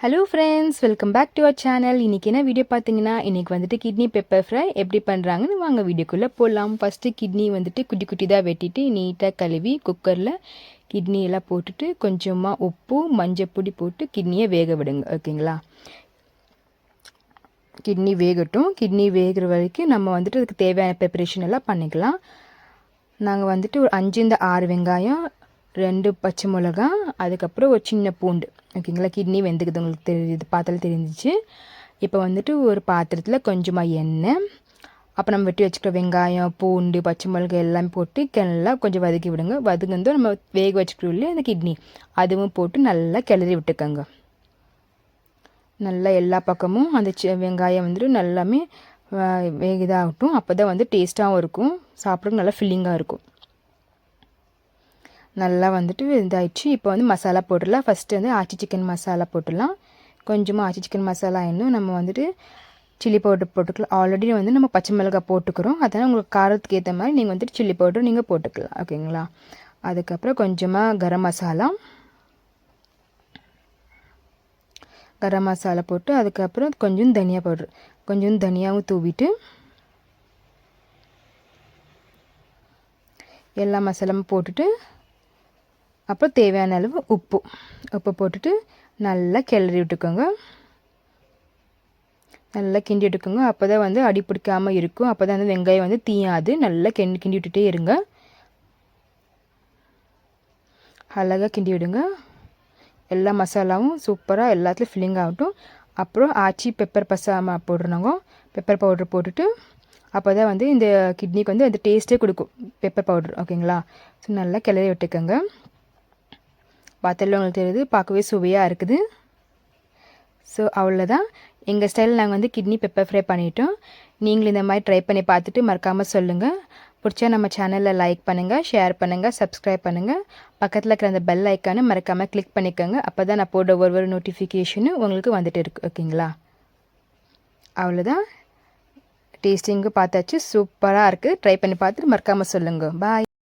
Hello friends, welcome back to our channel. இன்றைக்கி என்ன video பார்த்தீங்கன்னா, இன்றைக்கி வந்துட்டு கிட்னி பெப்பர் ஃப்ரை எப்படி பண்ணுறாங்கன்னு வாங்க வீடியோக்குள்ளே போடலாம். ஃபஸ்ட்டு கிட்னி வந்துட்டு குட்டி குட்டி தான் வெட்டிட்டு நீட்டாக கழுவி குக்கரில் கிட்னி எல்லாம் போட்டுட்டு கொஞ்சமாக உப்பு மஞ்சப்பொடி போட்டு கிட்னியை வேக விடுங்க. ஓகேங்களா? கிட்னி வேகட்டும். கிட்னி வேகிற வரைக்கும் நம்ம வந்துட்டு அதுக்கு தேவையான ப்ரிப்பரேஷன் எல்லாம் பண்ணிக்கலாம். நாங்கள் வந்துட்டு ஒரு 5-6 வெங்காயம், 2 பச்சை மிளகா, அதுக்கப்புறம் ஒரு சின்ன பூண்டு. ஓகேங்களா? கிட்னி வெந்துக்குது, உங்களுக்கு தெரியுது, பார்த்தாலும் தெரிஞ்சிச்சு. இப்போ வந்துட்டு ஒரு பாத்திரத்தில் கொஞ்சமாக எண்ணெய், அப்புறம் நம்ம வெட்டி வச்சுக்கிற வெங்காயம், பூண்டு, பச்சை மிளகாய் எல்லாமே போட்டு நல்லா கொஞ்சம் வதக்கி விடுங்க. வதங்கந்தோ நம்ம வேக வச்சுக்கிறோம் இல்லையா அந்த கிட்னி, அதுவும் போட்டு நல்லா கிளறி விட்டுக்கோங்க. நல்லா எல்லா பக்கமும் அந்த வெங்காயம் வந்துட்டு நல்லாமே வேகிதாகட்டும். அப்போ தான் வந்து டேஸ்ட்டாகவும் இருக்கும், சாப்பிட்றதுக்கு நல்லா ஃபில்லிங்காக இருக்கும். நல்லா வந்துட்டு இதாகிடுச்சு. இப்போ வந்து மசாலா போட்டுடலாம். ஃபஸ்ட்டு வந்து ஆச்சி சிக்கன் மசாலா போட்டுடலாம். கொஞ்சமாக ஆச்சி சிக்கன் மசாலா இன்னும் நம்ம வந்துட்டு சில்லி பவுடர் போட்டுக்கலாம். ஆல்ரெடி வந்து நம்ம பச்சை மிளகாய் போட்டுக்கிறோம், அதனால் உங்களுக்கு காரத்துக்கு ஏற்ற மாதிரி நீங்கள் வந்துட்டு சில்லி பவுடர் நீங்கள் போட்டுக்கலாம். ஓகேங்களா? அதுக்கப்புறம் கொஞ்சமாக கரம் மசாலா போட்டு, அதுக்கப்புறம் கொஞ்சம் தனியா பவுடர், கொஞ்சம் தனியாகவும் தூவிட்டு எல்லா மசாலாவும் போட்டுட்டு, அப்புறம் தேவையான அளவு உப்பு போட்டுட்டு நல்லா கிளறி விட்டுக்கோங்க. நல்லா கிண்டி விட்டுக்கோங்க. அப்போ தான் வந்து அடி பிடிக்காமல் இருக்கும். அப்போ தான் வந்து வெங்காயம் வந்து தீயாது. நல்லா கிண்டி விட்டுட்டே இருங்க. அழகாக கிண்டி விடுங்க. எல்லா மசாலாவும் சூப்பராக எல்லாத்துலேயும் ஃபில்லிங் ஆகட்டும். அப்புறம் ஆச்சி பெப்பர் போடுறவங்க பெப்பர் பவுடர் போட்டுட்டு, அப்போ தான் வந்து இந்த கிட்னிக்கு வந்து அந்த டேஸ்ட்டே கொடுக்கும் பெப்பர் பவுடர். ஓகேங்களா? ஸோ நல்லா கிளறி விட்டுக்கோங்க. பார்த்தாலும் உங்களுக்கு தெரியுது, பார்க்கவே சுவையாக இருக்குது. ஸோ அவ்வளோதான், எங்கள் ஸ்டைலில் நாங்கள் வந்து கிட்னி பெப்பர் ஃப்ரை பண்ணிட்டோம். நீங்களும் இந்த மாதிரி ட்ரை பண்ணி பார்த்துட்டு மறக்காமல் சொல்லுங்கள். பிடிச்சா நம்ம சேனலில் லைக் பண்ணுங்கள், ஷேர் பண்ணுங்கள், சப்ஸ்கிரைப் பண்ணுங்கள். பக்கத்தில் இருக்கிற அந்த பெல் ஐக்கானை மறக்காமல் கிளிக் பண்ணிக்கோங்க. அப்போ தான் நான் போட ஒவ்வொரு நோட்டிஃபிகேஷனும் உங்களுக்கு வந்துட்டு இருக்கு. ஓகேங்களா? அவ்வளோதான், டேஸ்டிங்கும் பார்த்தாச்சு, சூப்பராக இருக்குது. ட்ரை பண்ணி பார்த்துட்டு மறக்காமல் சொல்லுங்கள். பாய்.